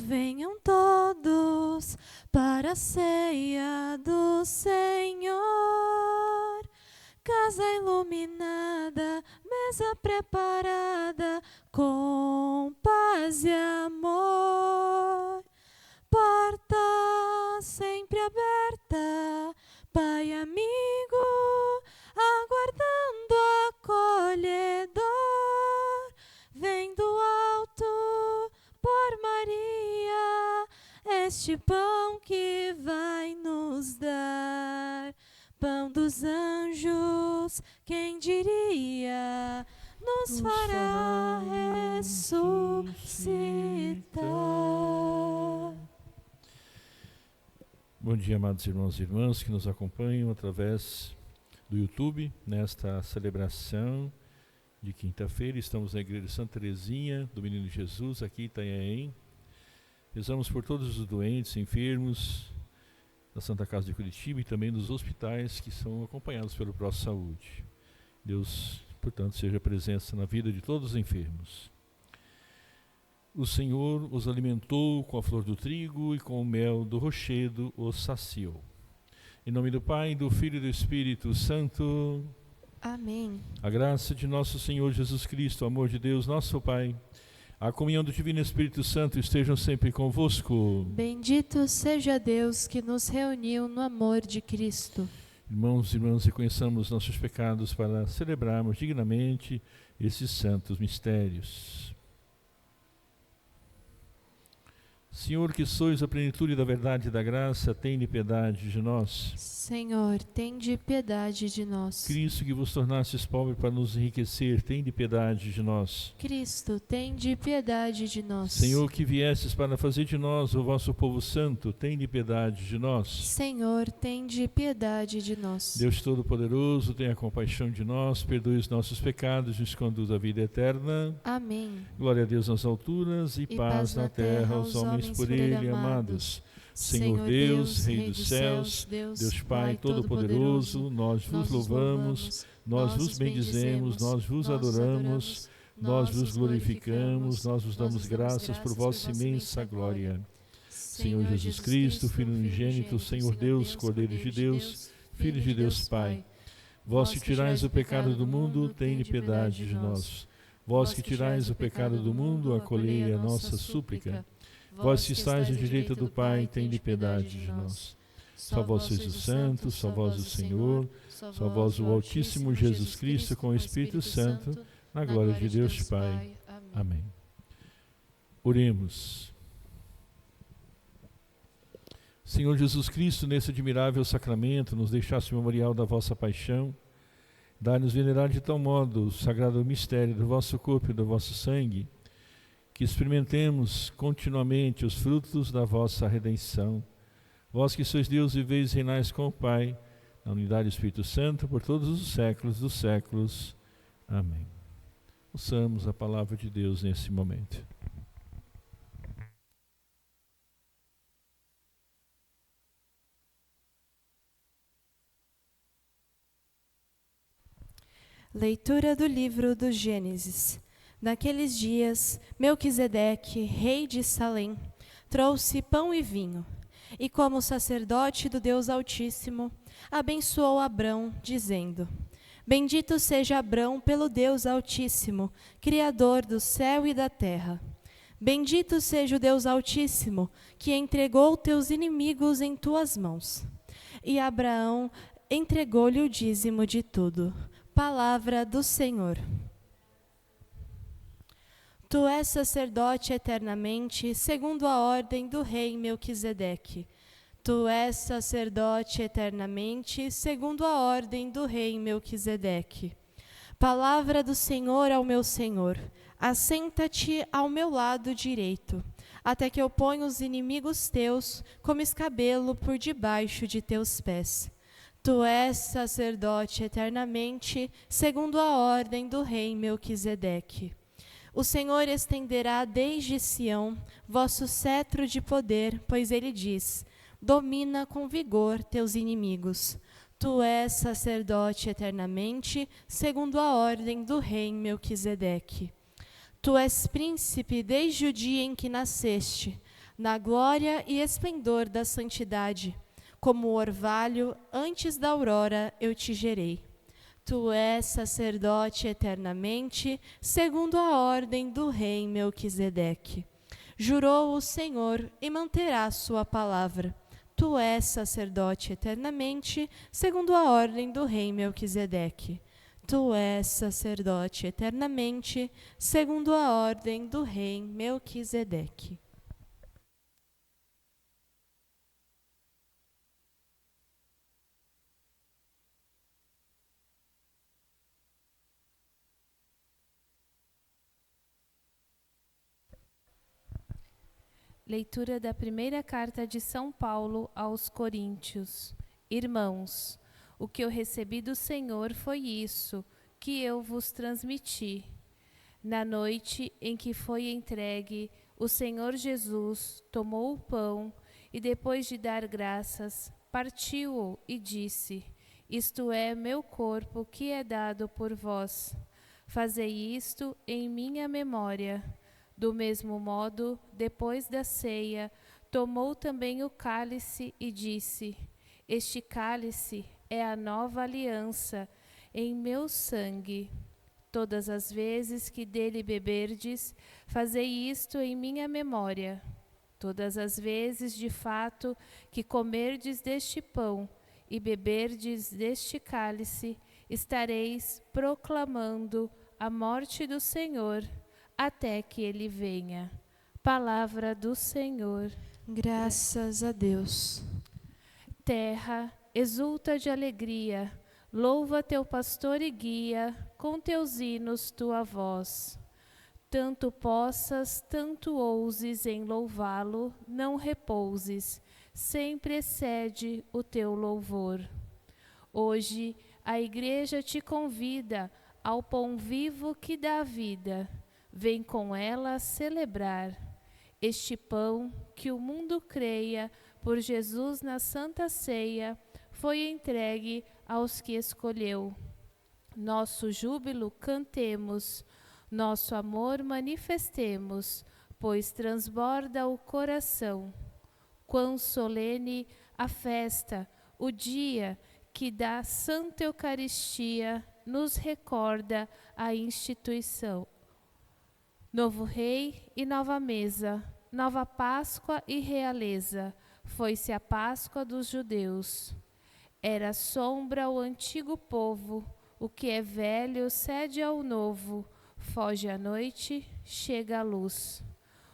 Venham todos para a ceia do Senhor. Casa iluminada, mesa preparada, com paz e amor. Porta sempre aberta, Pai amigo, aguardando acolhedor. Vem do alto, por Maria, este pão que vai nos dar. Pão dos anjos, quem diria, nos fará ressuscitar. Bom dia, amados irmãos e irmãs que nos acompanham através do YouTube, nesta celebração de quinta-feira. Estamos na Igreja de Santa Teresinha do Menino Jesus, aqui em Itanhaém. Rezamos por todos os doentes, enfermos da Santa Casa de Curitiba e também dos hospitais que são acompanhados pelo ProSaúde. Deus, portanto, seja presença na vida de todos os enfermos. O Senhor os alimentou com a flor do trigo e com o mel do rochedo os saciou. Em nome do Pai, do Filho e do Espírito Santo. Amém. A graça de nosso Senhor Jesus Cristo, o amor de Deus, nosso Pai, a comunhão do Divino Espírito Santo estejam sempre convosco. Bendito seja Deus que nos reuniu no amor de Cristo. Irmãos e irmãs, reconheçamos nossos pecados para celebrarmos dignamente esses santos mistérios. Senhor, que sois a plenitude da verdade e da graça, tende piedade de nós. Senhor, tende piedade de nós. Cristo, que vos tornastes pobre para nos enriquecer, tende piedade de nós. Cristo, tende piedade de nós. Senhor, que viestes para fazer de nós o vosso povo santo, tende piedade de nós. Senhor, tende piedade de nós. Deus Todo-Poderoso, tenha compaixão de nós, perdoe os nossos pecados e nos conduz à vida eterna. Amém. Glória a Deus nas alturas e paz na terra aos homens por Ele amados. Senhor Deus, Rei dos céus, Deus Pai Todo-Poderoso, nós vos louvamos, nós vos bendizemos, nós vos adoramos, nós vos glorificamos, nós vos damos graças por vossa imensa glória. Senhor Jesus Cristo, Filho unigênito, Senhor Deus, Cordeiro de Deus, Filho de Deus Pai, vós que tirais o pecado do mundo, tende piedade de nós. Vós que tirais o pecado do mundo, acolhei a nossa súplica. Vós que estáis à direita do Pai, tende piedade de nós. Só vós sois o Santo, só vós o Senhor, só vós o Altíssimo Jesus Cristo com o Espírito Santo, na glória de Deus Pai. Amém. Oremos. Senhor Jesus Cristo, nesse admirável sacramento, nos deixaste memorial da vossa paixão. Dai-nos venerar de tal modo o sagrado mistério do vosso corpo e do vosso sangue, que experimentemos continuamente os frutos da vossa redenção. Vós que sois Deus, viveis e reinais com o Pai, na unidade do Espírito Santo, por todos os séculos dos séculos. Amém. Ouçamos a palavra de Deus nesse momento. Leitura do livro do Gênesis. Naqueles dias, Melquisedeque, rei de Salém, trouxe pão e vinho, e como sacerdote do Deus Altíssimo, abençoou Abrão, dizendo: Bendito seja Abrão pelo Deus Altíssimo, Criador do céu e da terra. Bendito seja o Deus Altíssimo, que entregou teus inimigos em tuas mãos. E Abraão entregou-lhe o dízimo de tudo. Palavra do Senhor. Tu és sacerdote eternamente, segundo a ordem do rei Melquisedeque. Tu és sacerdote eternamente, segundo a ordem do rei Melquisedeque. Palavra do Senhor ao meu Senhor. Assenta-te ao meu lado direito, até que eu ponha os inimigos teus como escabelo por debaixo de teus pés. Tu és sacerdote eternamente, segundo a ordem do rei Melquisedeque. O Senhor estenderá desde Sião vosso cetro de poder, pois ele diz: domina com vigor teus inimigos. Tu és sacerdote eternamente, segundo a ordem do rei Melquisedeque. Tu és príncipe desde o dia em que nasceste. na glória e esplendor da santidade. Como o orvalho, antes da aurora eu te gerei. Tu és sacerdote eternamente, segundo a ordem do rei Melquisedeque. Jurou o Senhor e manterá sua palavra. Tu és sacerdote eternamente, segundo a ordem do rei Melquisedeque. Tu és sacerdote eternamente, segundo a ordem do rei Melquisedeque. Leitura da primeira carta de São Paulo aos Coríntios. Irmãos, o que eu recebi do Senhor foi isso, que eu vos transmiti. Na noite em que foi entregue, o Senhor Jesus tomou o pão e, depois de dar graças, partiu-o e disse: Isto é meu corpo que é dado por vós. Fazei isto em minha memória. Do mesmo modo, depois da ceia, tomou também o cálice e disse: Este cálice é a nova aliança em meu sangue. Todas as vezes que dele beberdes, fazei isto em minha memória. Todas as vezes, de fato, que comerdes deste pão e beberdes deste cálice, estareis proclamando a morte do Senhor, até que ele venha. Palavra do Senhor. Graças a Deus. Terra, exulta de alegria, louva teu pastor e guia, com teus hinos tua voz. Tanto possas, tanto ouses em louvá-lo, não repouses, sempre excede o teu louvor. Hoje a Igreja te convida ao pão vivo que dá vida. Vem com ela celebrar este pão que o mundo creia por Jesus na Santa Ceia, foi entregue aos que escolheu. Nosso júbilo cantemos, nosso amor manifestemos, pois transborda o coração. Quão solene a festa, o dia que da Santa Eucaristia nos recorda a instituição. Novo rei e nova mesa, nova Páscoa e realeza, foi-se a Páscoa dos judeus. Era sombra o antigo povo, o que é velho cede ao novo, foge a noite, chega a luz.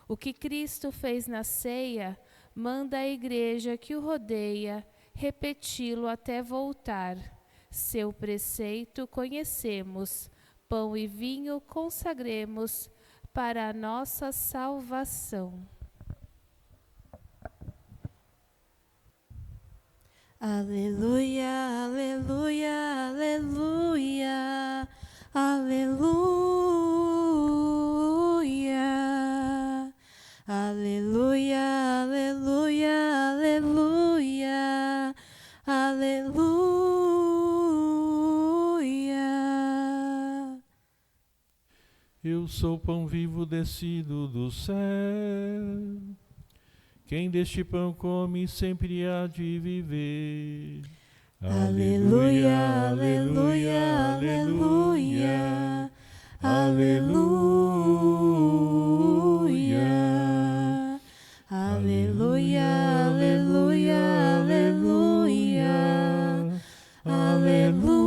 O que Cristo fez na ceia, manda a Igreja que o rodeia, repeti-lo até voltar. Seu preceito conhecemos, pão e vinho consagremos, para a nossa salvação. Aleluia, aleluia, aleluia, aleluia. Aleluia, aleluia, aleluia, aleluia. Eu sou o pão vivo descido do céu. Quem deste pão come sempre há de viver. Aleluia, aleluia, aleluia, aleluia. Aleluia, aleluia, aleluia, aleluia.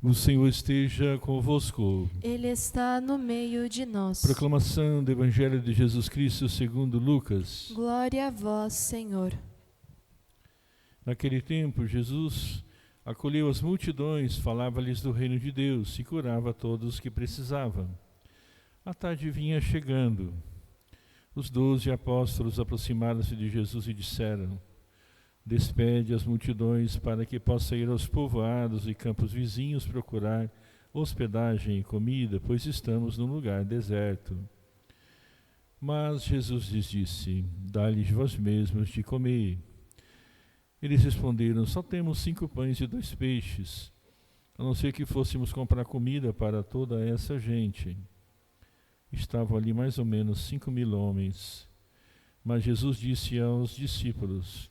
O Senhor esteja convosco. Ele está no meio de nós. Proclamação do Evangelho de Jesus Cristo segundo Lucas. Glória a vós, Senhor. Naquele tempo, Jesus acolheu as multidões, falava-lhes do reino de Deus e curava todos os que precisavam. A tarde vinha chegando. Os 12 apóstolos aproximaram-se de Jesus e disseram: Despede as multidões para que possa ir aos povoados e campos vizinhos procurar hospedagem e comida, pois estamos num lugar deserto. Mas Jesus lhes disse: Dá-lhes vós mesmos de comer. Eles responderam: Só temos 5 pães e 2 peixes. a não ser que fôssemos comprar comida para toda essa gente. Estavam ali mais ou menos 5.000 homens. Mas Jesus disse aos discípulos: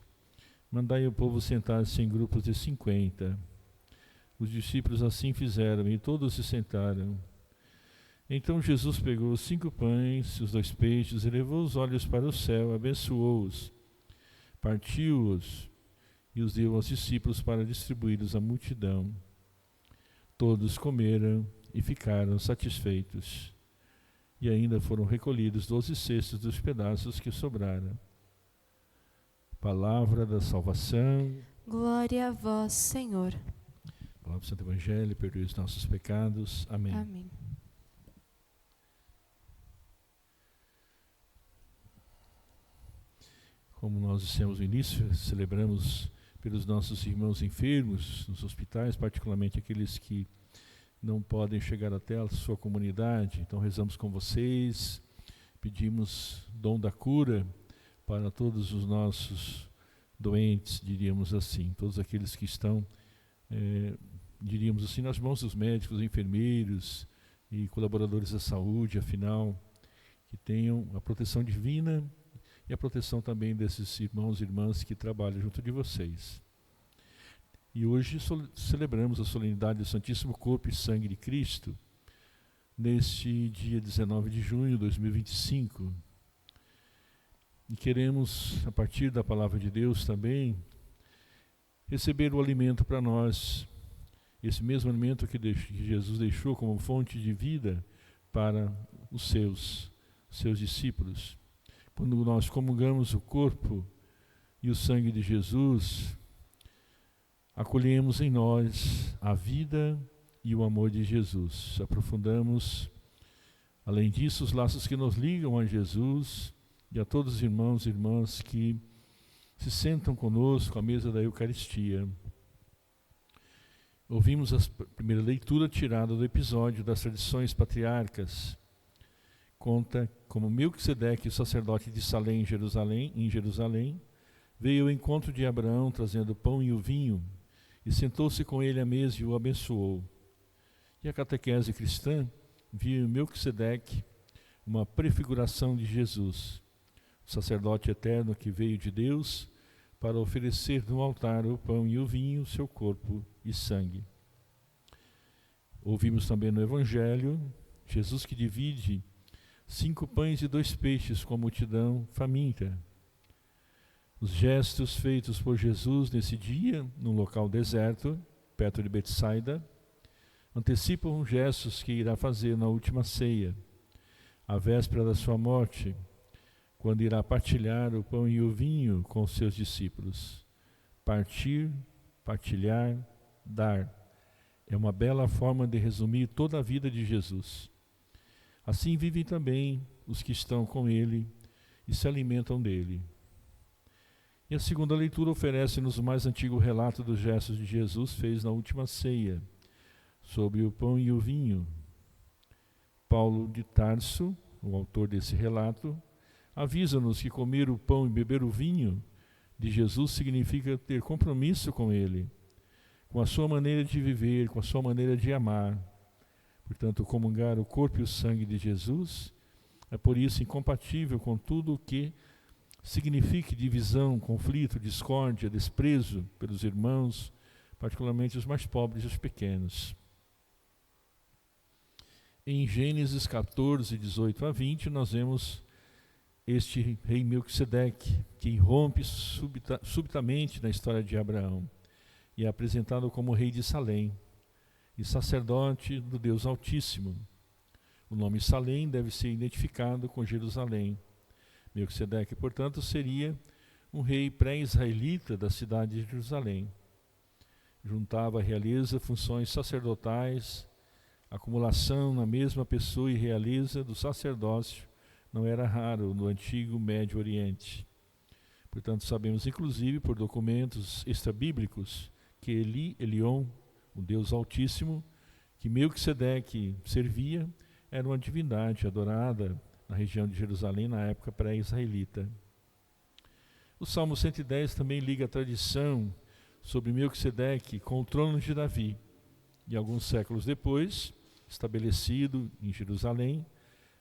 mandai o povo sentar-se em grupos de 50. Os discípulos assim fizeram, e todos se sentaram. Então Jesus pegou os 5 pães, os 2 peixes, e levou os olhos para o céu, abençoou-os, partiu-os, e os deu aos discípulos para distribuí-los à multidão. Todos comeram e ficaram satisfeitos. E ainda foram recolhidos 12 cestos dos pedaços que sobraram. Palavra da salvação. Glória a vós, Senhor. Palavra do Santo Evangelho, perdoe os nossos pecados. Amém. Amém. Como nós dissemos no início, celebramos pelos nossos irmãos enfermos nos hospitais, particularmente aqueles que não podem chegar até a sua comunidade. Então rezamos com vocês, pedimos dom da cura para todos os nossos doentes, diríamos assim, todos aqueles que estão, diríamos assim, nas mãos dos médicos, enfermeiros e colaboradores da saúde, afinal, que tenham a proteção divina e a proteção também desses irmãos e irmãs que trabalham junto de vocês. E hoje celebramos a solenidade do Santíssimo Corpo e Sangue de Cristo, neste dia 19 de junho de 2025. E queremos, a partir da Palavra de Deus também, receber o alimento para nós, esse mesmo alimento que Jesus deixou como fonte de vida para os seus discípulos. Quando nós comungamos o corpo e o sangue de Jesus, acolhemos em nós a vida e o amor de Jesus. Aprofundamos, além disso, os laços que nos ligam a Jesus e a todos os irmãos e irmãs que se sentam conosco à mesa da Eucaristia. Ouvimos a primeira leitura tirada do episódio das tradições patriarcas. Conta como Melquisedeque, o sacerdote de Salém, em Jerusalém, veio ao encontro de Abraão trazendo o pão e o vinho, e sentou-se com ele à mesa e o abençoou. E a catequese cristã viu em Melquisedeque uma prefiguração de Jesus, o sacerdote eterno que veio de Deus para oferecer no altar o pão e o vinho, seu corpo e sangue. Ouvimos também no Evangelho Jesus que divide 5 pães e 2 peixes com a multidão faminta. Os gestos feitos por Jesus nesse dia, num local deserto, perto de Betsaida, antecipam gestos que irá fazer na última ceia, à véspera da sua morte, quando irá partilhar o pão e o vinho com os seus discípulos. Partir, partilhar, dar. É uma bela forma de resumir toda a vida de Jesus. Assim vivem também os que estão com ele e se alimentam dele. E a segunda leitura oferece-nos o mais antigo relato dos gestos de Jesus fez na última ceia, sobre o pão e o vinho. Paulo de Tarso, o autor desse relato, avisa-nos que comer o pão e beber o vinho de Jesus significa ter compromisso com ele, com a sua maneira de viver, com a sua maneira de amar. Portanto, comungar o corpo e o sangue de Jesus é por isso incompatível com tudo o que signifique divisão, conflito, discórdia, desprezo pelos irmãos, particularmente os mais pobres e os pequenos. Em Gênesis 14, 18 a 20, nós vemos este rei Melquisedeque, que irrompe subitamente na história de Abraão e é apresentado como rei de Salém e sacerdote do Deus Altíssimo. O nome Salém deve ser identificado com Jerusalém. Melquisedeque, portanto, seria um rei pré-israelita da cidade de Jerusalém. Juntava à realeza funções sacerdotais, acumulação na mesma pessoa e realeza do sacerdócio não era raro no antigo Médio Oriente. Portanto, sabemos inclusive por documentos extrabíblicos que Elion, o Deus Altíssimo, que Melquisedeque servia, era uma divindade adorada na região de Jerusalém na época pré-israelita. O Salmo 110 também liga a tradição sobre Melquisedeque com o trono de Davi, E alguns séculos depois, estabelecido em Jerusalém,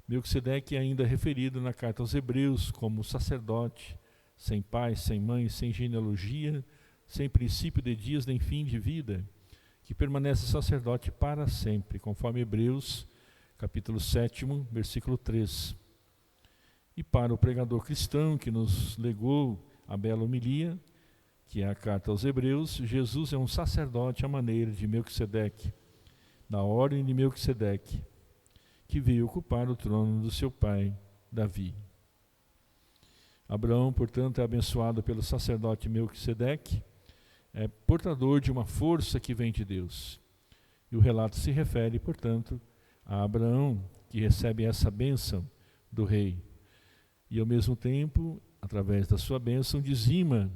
Melquisedeque é ainda referido na carta aos Hebreus como sacerdote, sem pai, sem mãe, sem genealogia, sem princípio de dias nem fim de vida, que permanece sacerdote para sempre, conforme Hebreus, capítulo 7, versículo 3. E para o pregador cristão que nos legou a bela homilia, que é a carta aos Hebreus, Jesus é um sacerdote à maneira de Melquisedeque, da ordem de Melquisedeque, que veio ocupar o trono do seu pai, Davi. Abraão, portanto, é abençoado pelo sacerdote Melquisedeque, é portador de uma força que vem de Deus. E o relato se refere, portanto, a Abraão, que recebe essa bênção do rei. E, ao mesmo tempo, através da sua bênção, dizima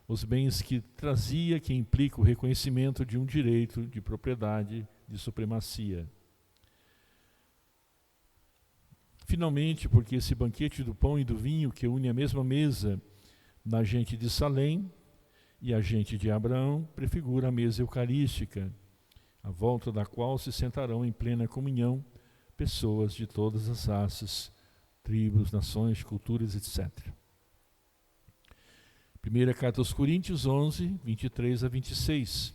os bens que trazia, que implica o reconhecimento de um direito de propriedade, de supremacia. Finalmente, porque esse banquete do pão e do vinho que une a mesma mesa na gente de Salém e a gente de Abraão prefigura a mesa eucarística, à volta da qual se sentarão em plena comunhão pessoas de todas as raças, tribos, nações, culturas, etc. Primeira carta aos Coríntios 11, 23 a 26.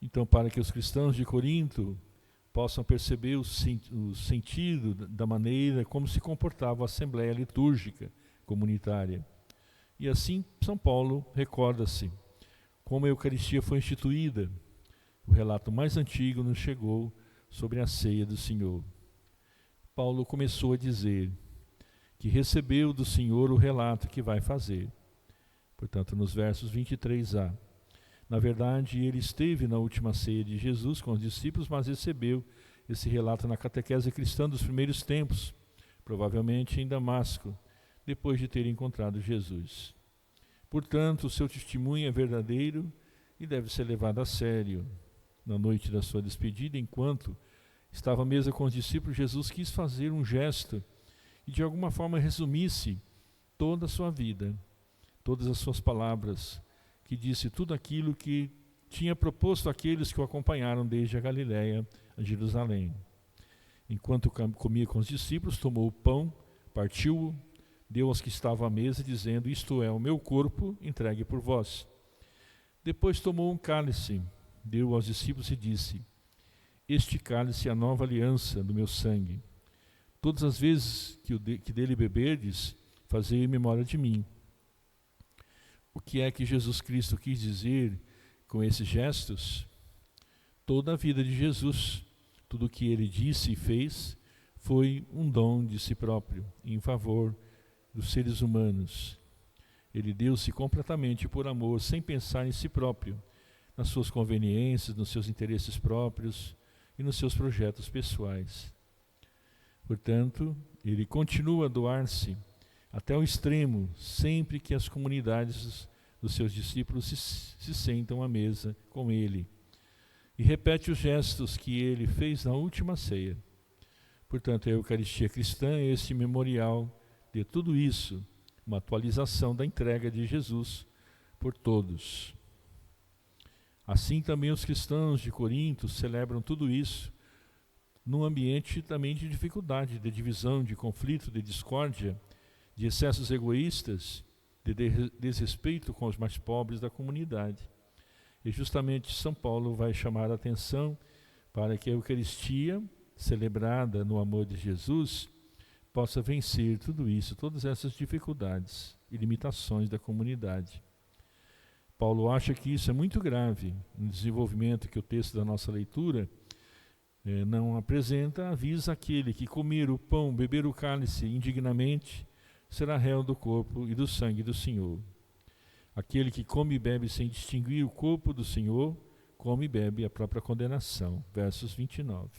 Então, para que os cristãos de Corinto possam perceber o sentido da maneira como se comportava a Assembleia Litúrgica Comunitária. E assim, São Paulo recorda-se como a Eucaristia foi instituída. O relato mais antigo nos chegou sobre a ceia do Senhor. Paulo começou a dizer que recebeu do Senhor o relato que vai fazer. Portanto, nos versos 23a. Na verdade, ele esteve na última ceia de Jesus com os discípulos, mas recebeu esse relato na catequese cristã dos primeiros tempos, provavelmente em Damasco, depois de ter encontrado Jesus. Portanto, o seu testemunho é verdadeiro e deve ser levado a sério. Na noite da sua despedida, enquanto estava à mesa com os discípulos, Jesus quis fazer um gesto e de alguma forma resumisse toda a sua vida, todas as suas palavras, que disse tudo aquilo que tinha proposto àqueles que o acompanharam desde a Galiléia a Jerusalém. Enquanto comia com os discípulos, tomou o pão, partiu-o, deu aos que estavam à mesa, dizendo: isto é o meu corpo, entregue por vós. Depois tomou um cálice, deu aos discípulos e disse: este cálice é a nova aliança do meu sangue. Todas as vezes que dele beberdes, fazei em memória de mim. O que é que Jesus Cristo quis dizer com esses gestos? Toda a vida de Jesus, tudo o que ele disse e fez, foi um dom de si próprio, em favor dos seres humanos. Ele deu-se completamente por amor, sem pensar em si próprio, nas suas conveniências, nos seus interesses próprios e nos seus projetos pessoais. Portanto, ele continua a doar-se até o extremo, sempre que as comunidades dos seus discípulos se sentam à mesa com ele. E repete os gestos que ele fez na última ceia. Portanto, a Eucaristia cristã é este memorial de tudo isso, uma atualização da entrega de Jesus por todos. Assim também os cristãos de Corinto celebram tudo isso num ambiente também de dificuldade, de divisão, de conflito, de discórdia, de excessos egoístas, de desrespeito com os mais pobres da comunidade. E justamente São Paulo vai chamar a atenção para que a Eucaristia, celebrada no amor de Jesus, possa vencer tudo isso, todas essas dificuldades e limitações da comunidade. Paulo acha que isso é muito grave no desenvolvimento que o texto da nossa leitura não apresenta. Avisa aquele que comer o pão, beber o cálice indignamente, será réu do corpo e do sangue do Senhor. Aquele que come e bebe sem distinguir o corpo do Senhor, come e bebe a própria condenação. Versos 29.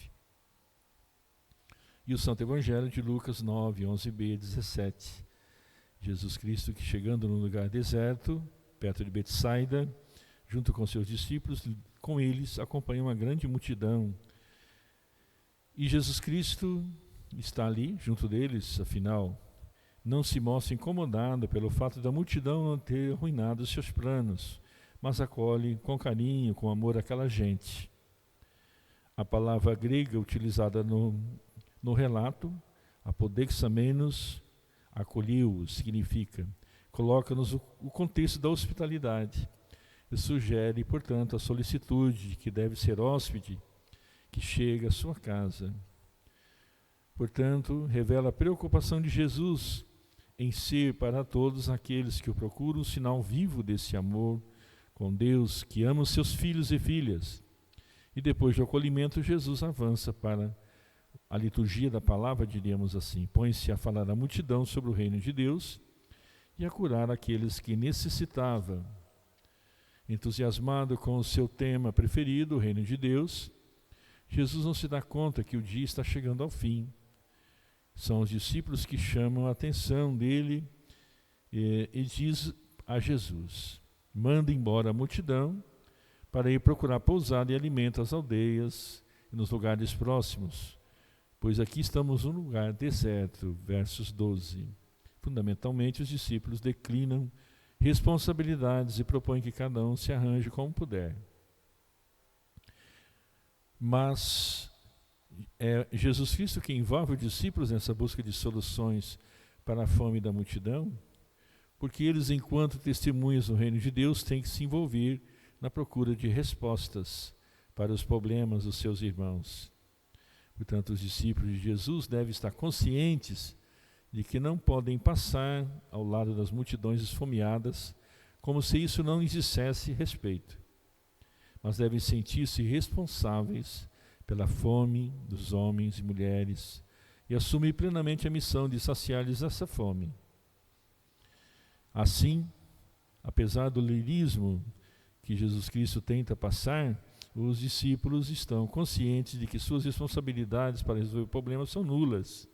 E o Santo Evangelho de Lucas 9, 11b, 17. Jesus Cristo que, chegando num lugar deserto, perto de Betsaida, junto com seus discípulos, com eles acompanha uma grande multidão. E Jesus Cristo está ali, junto deles, afinal, não se mostra incomodado pelo fato da multidão não ter arruinado os seus planos, mas acolhe com carinho, com amor aquela gente. A palavra grega utilizada no relato, apodexamenos, acolheu, significa, coloca-nos o contexto da hospitalidade e sugere, portanto, a solicitude que deve ser hóspede que chega à sua casa. Portanto, revela a preocupação de Jesus em ser para todos aqueles que o procuram um sinal vivo desse amor com Deus, que ama os seus filhos e filhas. E depois do acolhimento, Jesus avança para a liturgia da palavra, diríamos assim, põe-se a falar à multidão sobre o reino de Deus e a curar aqueles que necessitavam. Entusiasmado com o seu tema preferido, o reino de Deus, Jesus não se dá conta que o dia está chegando ao fim. São os discípulos que chamam a atenção dele e diz a Jesus: manda embora a multidão para ir procurar pousada e alimento às aldeias e nos lugares próximos, pois aqui estamos num lugar deserto. Versos 12. Fundamentalmente, os discípulos declinam responsabilidades e propõem que cada um se arranje como puder. Mas é Jesus Cristo que envolve os discípulos nessa busca de soluções para a fome da multidão, porque eles, enquanto testemunhas do reino de Deus, têm que se envolver na procura de respostas para os problemas dos seus irmãos. Portanto, os discípulos de Jesus devem estar conscientes de que não podem passar ao lado das multidões esfomeadas como se isso não lhes dissesse respeito, mas devem sentir-se responsáveis pela fome dos homens e mulheres e assumir plenamente a missão de saciar-lhes essa fome. Assim, apesar do lirismo que Jesus Cristo tenta passar, os discípulos estão conscientes de que suas responsabilidades para resolver o problema são nulas.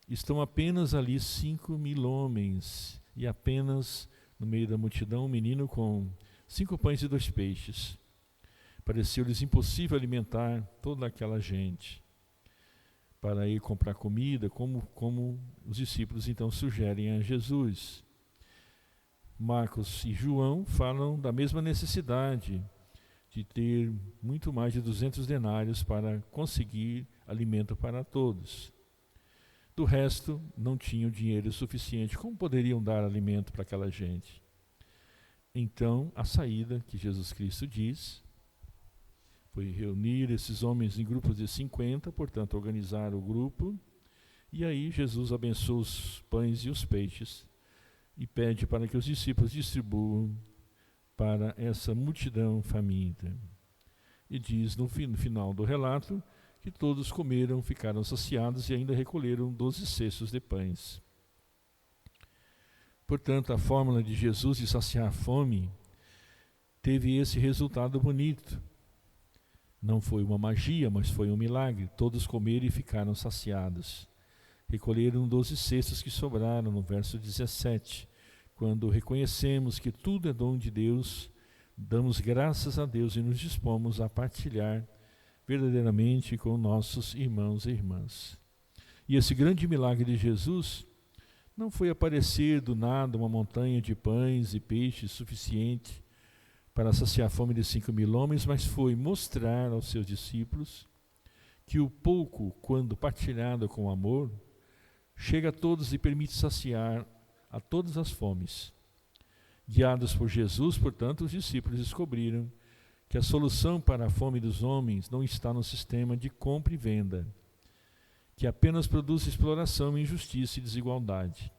Estão apenas ali 5.000 homens e apenas no meio da multidão um menino com 5 pães e 2 peixes. Pareceu-lhes impossível alimentar toda aquela gente para ir comprar comida, como os discípulos então sugerem a Jesus. Marcos e João falam da mesma necessidade de ter muito mais de 200 denários para conseguir alimento para todos. Do resto, não tinham dinheiro suficiente. Como poderiam dar alimento para aquela gente? Então, a saída que Jesus Cristo diz foi reunir esses homens em grupos de 50, portanto, organizar o grupo. E aí Jesus abençoa os pães e os peixes e pede para que os discípulos distribuam para essa multidão faminta. E diz no final do relato que todos comeram, ficaram saciados e ainda recolheram 12 cestos de pães. Portanto, a fórmula de Jesus de saciar a fome teve esse resultado bonito. Não foi uma magia, mas foi um milagre. Todos comeram e ficaram saciados. Recolheram 12 cestos que sobraram, no verso 17. Quando reconhecemos que tudo é dom de Deus, damos graças a Deus e nos dispomos a partilhar verdadeiramente com nossos irmãos e irmãs. E esse grande milagre de Jesus não foi aparecer do nada uma montanha de pães e peixes suficiente para saciar a fome de 5.000 homens, mas foi mostrar aos seus discípulos que o pouco, quando partilhado com amor, chega a todos e permite saciar a todas as fomes. Guiados por Jesus, portanto, os discípulos descobriram que a solução para a fome dos homens não está no sistema de compra e venda, que apenas produz exploração, injustiça e desigualdade,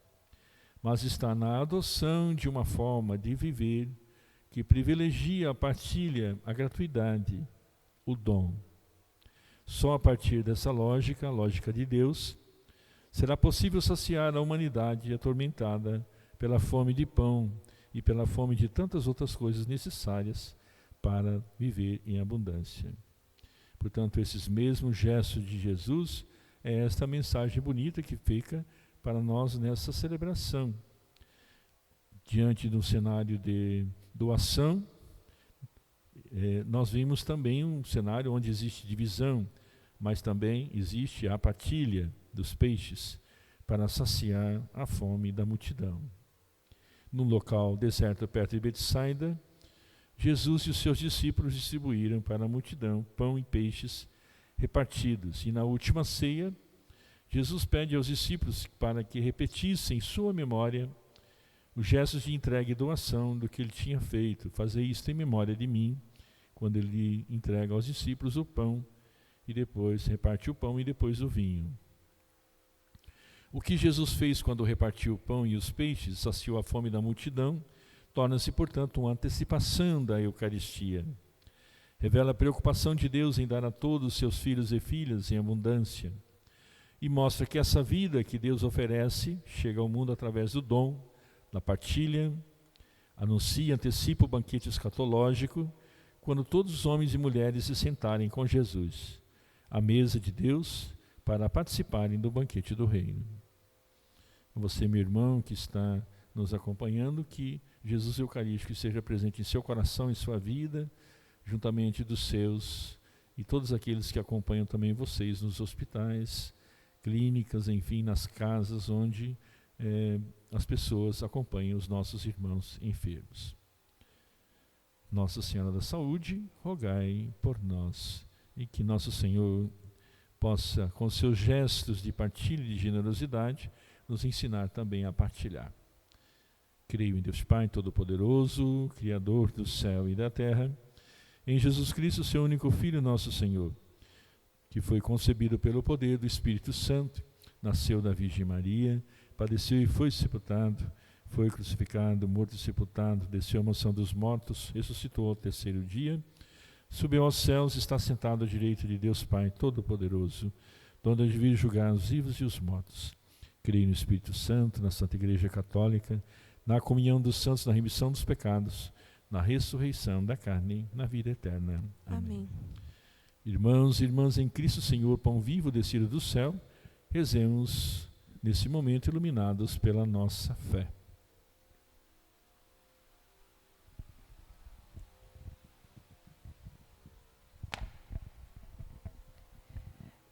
mas está na adoção de uma forma de viver que privilegia a partilha, a gratuidade, o dom. Só a partir dessa lógica, a lógica de Deus, será possível saciar a humanidade atormentada pela fome de pão e pela fome de tantas outras coisas necessárias para viver em abundância. Portanto, esses mesmos gestos de Jesus é esta mensagem bonita que fica para nós nessa celebração. Diante de um cenário de doação, nós vimos também um cenário onde existe divisão, mas também existe a partilha dos peixes para saciar a fome da multidão. Num local deserto perto de Betsaida, Jesus e os seus discípulos distribuíram para a multidão pão e peixes repartidos. E na última ceia, Jesus pede aos discípulos para que repetissem em sua memória os gestos de entrega e doação do que ele tinha feito. Fazer isto em memória de mim, quando ele entrega aos discípulos o pão e depois reparte o pão e depois o vinho. O que Jesus fez quando repartiu o pão e os peixes, saciou a fome da multidão, torna-se, portanto, uma antecipação da Eucaristia. Revela a preocupação de Deus em dar a todos seus filhos e filhas em abundância. E mostra que essa vida que Deus oferece chega ao mundo através do dom, da partilha, anuncia e antecipa o banquete escatológico, quando todos os homens e mulheres se sentarem com Jesus, à mesa de Deus, para participarem do banquete do reino. Você, meu irmão, que está nos acompanhando, que Jesus Eucarístico esteja presente em seu coração, em sua vida, juntamente dos seus e todos aqueles que acompanham também vocês nos hospitais, clínicas, enfim, nas casas onde as pessoas acompanham os nossos irmãos enfermos. Nossa Senhora da Saúde, rogai por nós, e que nosso Senhor possa, com seus gestos de partilha e de generosidade, nos ensinar também a partilhar. Creio em Deus Pai Todo-Poderoso, Criador do céu e da terra, em Jesus Cristo, seu único Filho, nosso Senhor, que foi concebido pelo poder do Espírito Santo, nasceu da Virgem Maria, padeceu e foi sepultado, foi crucificado, morto e sepultado, desceu à mansão dos mortos, ressuscitou ao terceiro dia, subiu aos céus, está sentado à direita de Deus Pai Todo-Poderoso, donde há de vir julgar os vivos e os mortos. Creio no Espírito Santo, na Santa Igreja Católica, na comunhão dos santos, na remissão dos pecados, na ressurreição da carne, na vida eterna. Amém. Irmãos e irmãs em Cristo Senhor, pão vivo descido do céu, rezemos nesse momento iluminados pela nossa fé.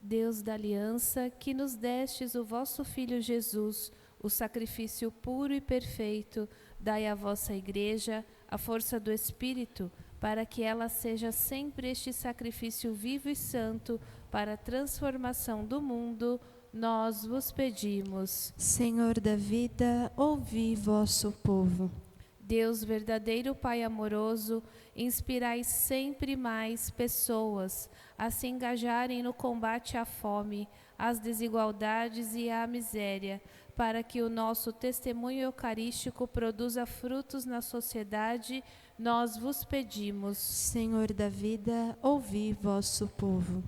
Deus da aliança, que nos destes o vosso Filho Jesus, o sacrifício puro e perfeito, dai à vossa Igreja a força do Espírito, para que ela seja sempre este sacrifício vivo e santo para a transformação do mundo, nós vos pedimos. Senhor da vida, ouvi vosso povo. Deus verdadeiro Pai amoroso, inspirai sempre mais pessoas a se engajarem no combate à fome, às desigualdades e à miséria, para que o nosso testemunho eucarístico produza frutos na sociedade, nós vos pedimos. Senhor da vida, ouvi vosso povo.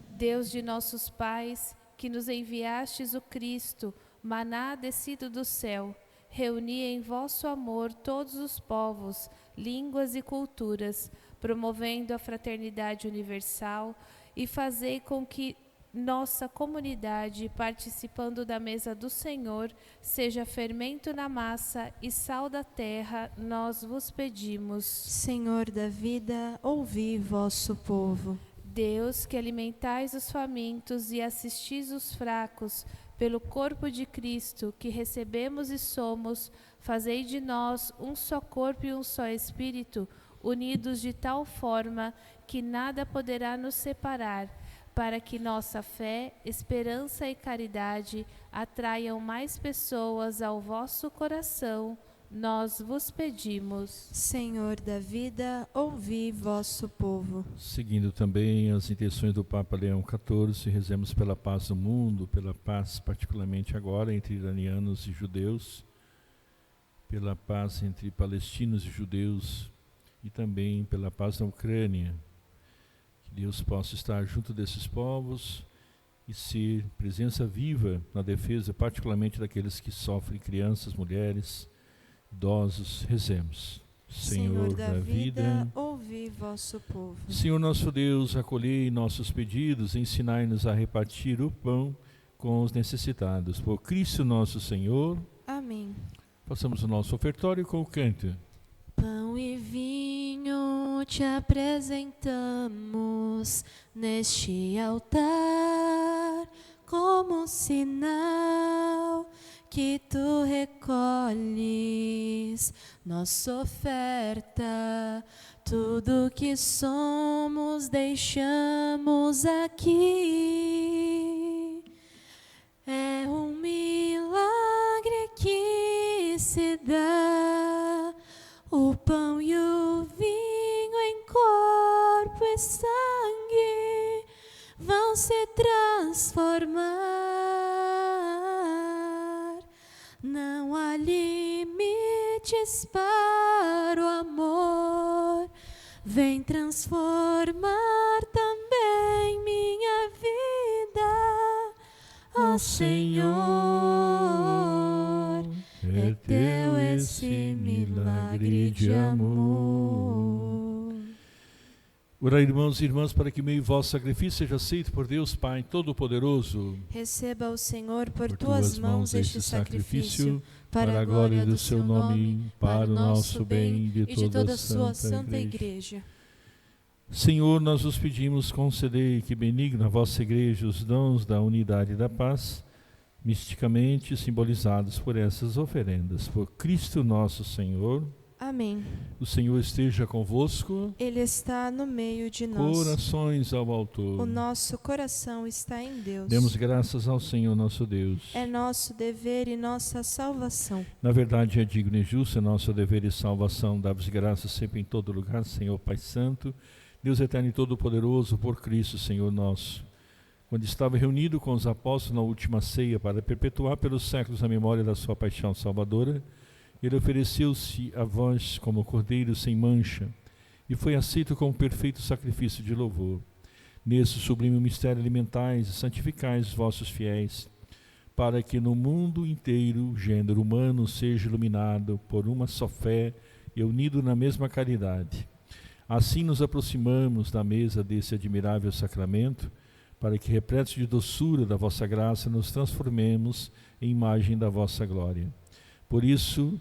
Deus de nossos pais, que nos enviastes o Cristo, maná descido do céu, reuni em vosso amor todos os povos, línguas e culturas, promovendo a fraternidade universal, e fazei com que nossa comunidade, participando da mesa do Senhor, seja fermento na massa e sal da terra, nós vos pedimos. Senhor da vida, ouvi vosso povo. Deus, que alimentais os famintos e assistis os fracos, pelo corpo de Cristo, que recebemos e somos, fazei de nós um só corpo e um só espírito, unidos de tal forma que nada poderá nos separar, para que nossa fé, esperança e caridade atraiam mais pessoas ao vosso coração, nós vos pedimos. Senhor da vida, ouvi vosso povo. Seguindo também as intenções do Papa Leão XIV, rezemos pela paz do mundo, pela paz particularmente agora entre iranianos e judeus, pela paz entre palestinos e judeus e também pela paz na Ucrânia. Que Deus possa estar junto desses povos e ser presença viva na defesa, particularmente daqueles que sofrem, crianças, mulheres, idosos. Rezemos. Senhor da vida, ouvi vosso povo. Senhor nosso Deus, acolhei nossos pedidos, ensinai-nos a repartir o pão com os necessitados. Por Cristo nosso Senhor. Amém. Façamos o nosso ofertório com o canto. Pão e vinho te apresentamos neste altar, como sinal que tu recolhes, nossa oferta, tudo que somos deixamos aqui. É um milagre que se dá, o pão e o vinho em corpo e sangue vão se transformar. Não há limites para o amor, vem transformar também minha vida. Ó Senhor, é teu esse milagre de amor. Orai, irmãos e irmãs, para que meio vosso sacrifício seja aceito por Deus Pai Todo-Poderoso. Receba o Senhor por tuas mãos este sacrifício, para a glória do seu nome, para o nosso bem e de toda a sua santa igreja. Senhor, nós vos pedimos, concedei que benigna a vossa igreja os dons da unidade e da paz, misticamente simbolizados por essas oferendas. Por Cristo nosso Senhor. Amém. O Senhor esteja convosco. Ele está no meio de nós. Corações ao altar. O nosso coração está em Deus. Demos graças ao Senhor nosso Deus. É nosso dever e nossa salvação. Na verdade é digno e justo, é nosso dever e salvação. Dá-vos graças sempre em todo lugar, Senhor Pai Santo, Deus eterno e todo-poderoso, por Cristo, Senhor nosso. Quando estava reunido com os apóstolos na última ceia para perpetuar pelos séculos a memória da sua paixão salvadora, ele ofereceu-se a vós como cordeiro sem mancha e foi aceito como perfeito sacrifício de louvor. Nesse sublime mistério alimentais e santificais os vossos fiéis, para que no mundo inteiro o gênero humano seja iluminado por uma só fé e unido na mesma caridade. Assim nos aproximamos da mesa desse admirável sacramento, para que, repletos de doçura da vossa graça, nos transformemos em imagem da vossa glória. Por isso,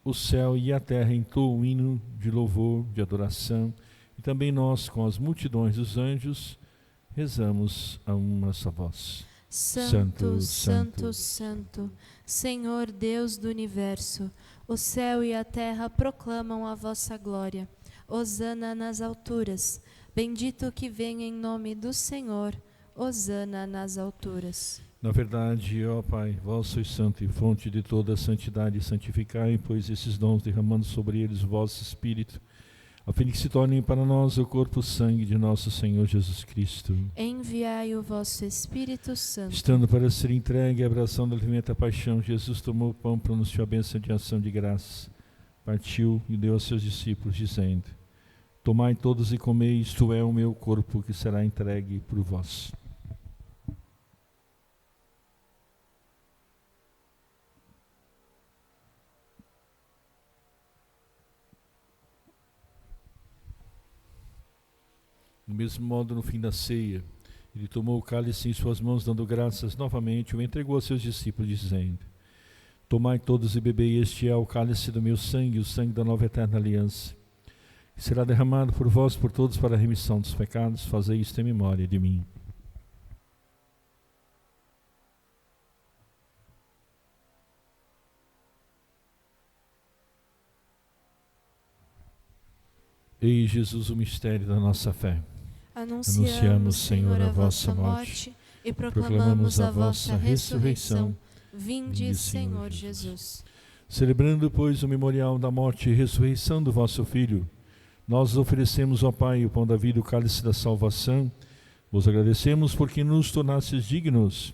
o céu e a terra entoam um hino de louvor, de adoração, e também nós, com as multidões dos anjos, rezamos a uma só voz. Santo, Santo, Santo, Senhor Deus do Universo, o céu e a terra proclamam a vossa glória. Hosana nas alturas, bendito o que vem em nome do Senhor, hosana nas alturas. Na verdade, ó Pai, vós sois santo e fonte de toda a santidade, santificai, pois esses dons derramando sobre eles o vosso Espírito, a fim de que se tornem para nós o corpo e sangue de nosso Senhor Jesus Cristo. Enviai o vosso Espírito Santo. Estando para ser entregue à abração da alimenta paixão, Jesus tomou o pão, pronunciou a bênção de ação de graças, partiu e deu aos seus discípulos, dizendo: tomai todos e comei, isto é o meu corpo que será entregue por vós. Do mesmo modo, no fim da ceia, ele tomou o cálice em suas mãos, dando graças novamente, o entregou aos seus discípulos, dizendo: tomai todos e bebei, este é o cálice do meu sangue, o sangue da nova eterna aliança, que será derramado por vós, por todos, para a remissão dos pecados. Fazei isto em memória de mim. Eis, Jesus, o mistério da nossa fé. Anunciamos, Senhor, a vossa morte e proclamamos a vossa ressurreição. Vinde, Senhor Jesus. Celebrando, pois, o memorial da morte e ressurreição do vosso Filho, nós oferecemos, ó Pai, o pão da vida, o cálice da salvação. Vos agradecemos porque nos tornastes dignos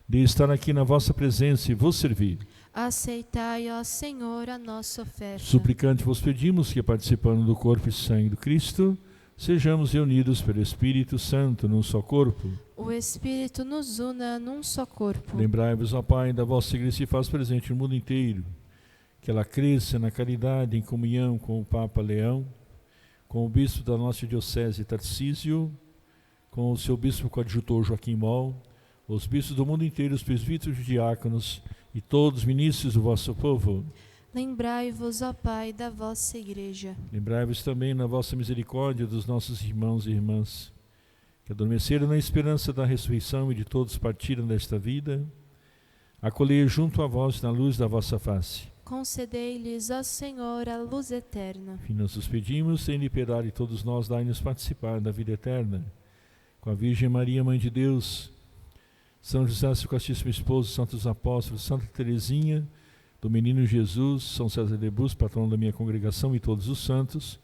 de estar aqui na vossa presença e vos servir. Aceitai, ó Senhor, a nossa oferta. Suplicante vos pedimos que, participando do corpo e sangue do Cristo, sejamos reunidos pelo Espírito Santo num só corpo. O Espírito nos una num só corpo. Lembrai-vos, ó Pai, da vossa Igreja que se faz presente no mundo inteiro, que ela cresça na caridade, em comunhão com o Papa Leão, com o bispo da nossa diocese Tarcísio, com o seu bispo coadjutor Joaquim Moll, os bispos do mundo inteiro, os presbíteros e diáconos e todos os ministros do vosso povo. Lembrai-vos, ó Pai, da vossa Igreja. Lembrai-vos também na vossa misericórdia dos nossos irmãos e irmãs, que adormeceram na esperança da ressurreição e de todos partiram desta vida, acolher junto a vós na luz da vossa face. Concedei-lhes, ó Senhor, a luz eterna. Enfim, nós os pedimos, tende piedade de todos nós, dai-nos participar da vida eterna. Com a Virgem Maria, Mãe de Deus, São José, seu castíssimo esposo, santos apóstolos, Santa Teresinha, do Menino Jesus, São César de Bus, patrono da minha congregação, e todos os santos,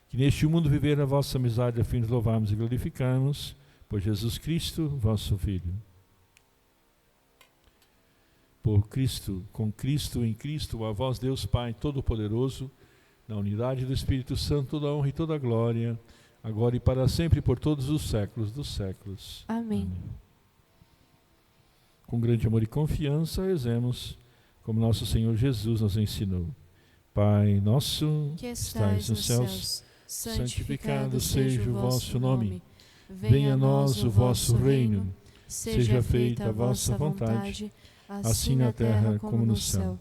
que neste mundo viver a vossa amizade, a fim de louvarmos e glorificarmos, por Jesus Cristo, vosso Filho. Por Cristo, com Cristo, em Cristo, a vós Deus Pai Todo-Poderoso, na unidade do Espírito Santo, toda a honra e toda a glória, agora e para sempre, por todos os séculos dos séculos. Amém. Amém. Com grande amor e confiança, rezemos como nosso Senhor Jesus nos ensinou. Pai nosso, que estais nos céus, santificado seja o vosso nome. Venha a nós o vosso reino. Seja feita a vossa vontade, assim na terra como no céu.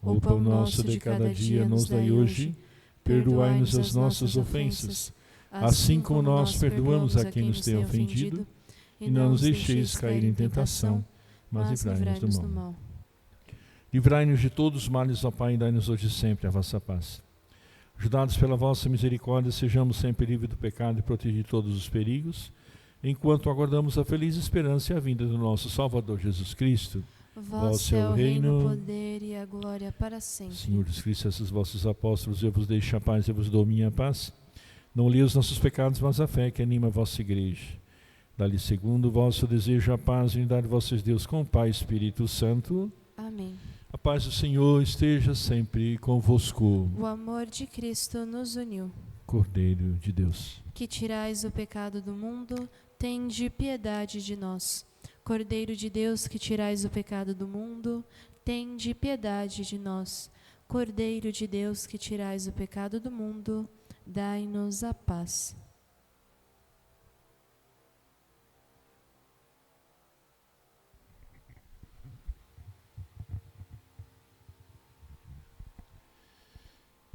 O pão nosso de cada dia nos dai hoje. Perdoai-nos as nossas ofensas, assim como nós perdoamos a quem nos tem ofendido. E não nos deixeis cair em tentação, mas livrai-nos do mal. Livrai-nos de todos os males, ó Pai, e dai-nos hoje e sempre a vossa paz. Ajudados pela vossa misericórdia, sejamos sempre livres do pecado e protegidos de todos os perigos, enquanto aguardamos a feliz esperança e a vinda do nosso Salvador Jesus Cristo. Vosso é o reino, o poder e a glória para sempre. Senhor Jesus Cristo, esses vossos apóstolos, eu vos deixo a paz, eu vos dou minha paz. Não li os nossos pecados, mas a fé que anima a vossa igreja. Dá-lhe segundo o vosso desejo a paz e unidade de vossos Deus com o Pai e Espírito Santo. Amém. A paz do Senhor esteja sempre convosco. O amor de Cristo nos uniu. Cordeiro de Deus, que tirais o pecado do mundo, tende piedade de nós. Cordeiro de Deus, que tirais o pecado do mundo, tende piedade de nós. Cordeiro de Deus, que tirais o pecado do mundo, dai-nos a paz.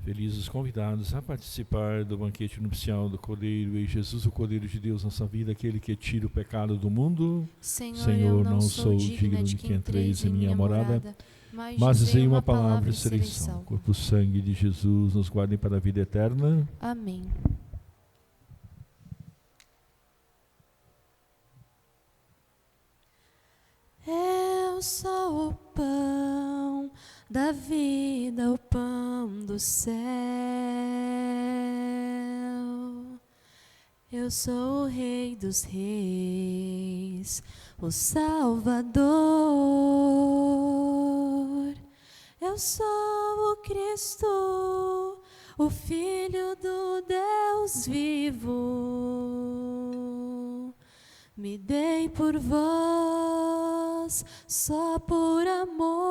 felizes os convidados a participar do banquete nupcial do Cordeiro, e Jesus, o Cordeiro de Deus, nossa vida, aquele que tira o pecado do mundo. Senhor, eu não sou digna de que entreis em minha morada, mas dizei uma palavra e serei salvo. Corpo e sangue de Jesus nos guardem para a vida eterna. Amém. Eu sou o pão da vida, o pão do céu. Eu sou o Rei dos Reis, o Salvador. Eu sou o Cristo, o Filho do Deus vivo. Me dei por vós, só por amor.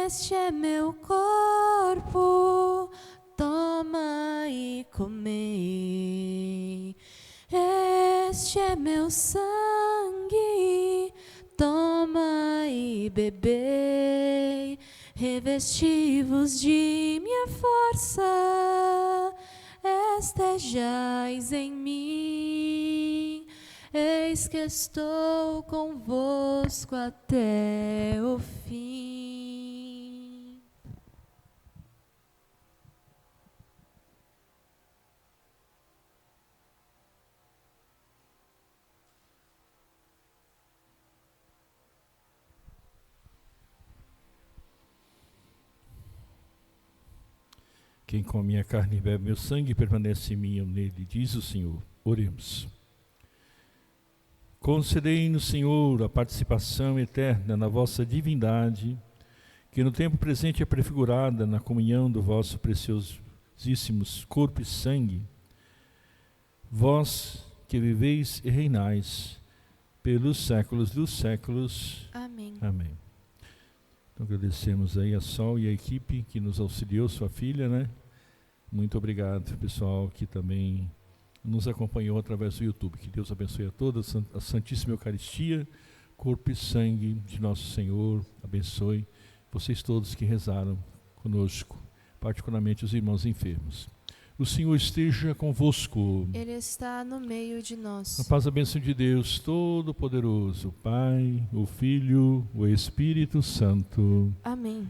Este é meu corpo, toma e comei. Este é meu sangue, toma e bebei. Revesti-vos de minha força, estejais em mim. Eis que estou convosco até o fim. Quem come minha carne e bebe meu sangue permanece em mim, eu nele, diz o Senhor. Oremos. Concedei-nos, Senhor, a participação eterna na vossa divindade, que no tempo presente é prefigurada na comunhão do vosso preciosíssimos corpo e sangue. Vós que viveis e reinais pelos séculos dos séculos. Amém. Amém. Então agradecemos aí a Sol e a equipe que nos auxiliou, sua filha, né? Muito obrigado, pessoal, que também nos acompanhou através do YouTube. Que Deus abençoe a todos, a Santíssima Eucaristia, corpo e sangue de nosso Senhor, abençoe vocês todos que rezaram conosco, particularmente os irmãos enfermos. O Senhor esteja convosco. Ele está no meio de nós. A paz e a bênção de Deus Todo-Poderoso, Pai, o Filho, o Espírito Santo. Amém.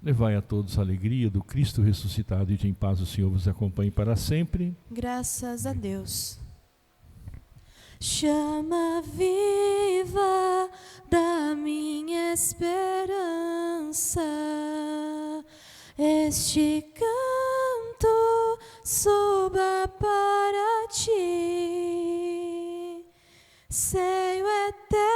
Levai a todos a alegria do Cristo ressuscitado, e de em paz o Senhor vos acompanhe para sempre. Graças a Deus. Chama viva da minha esperança, este canto suba para ti, seio eterno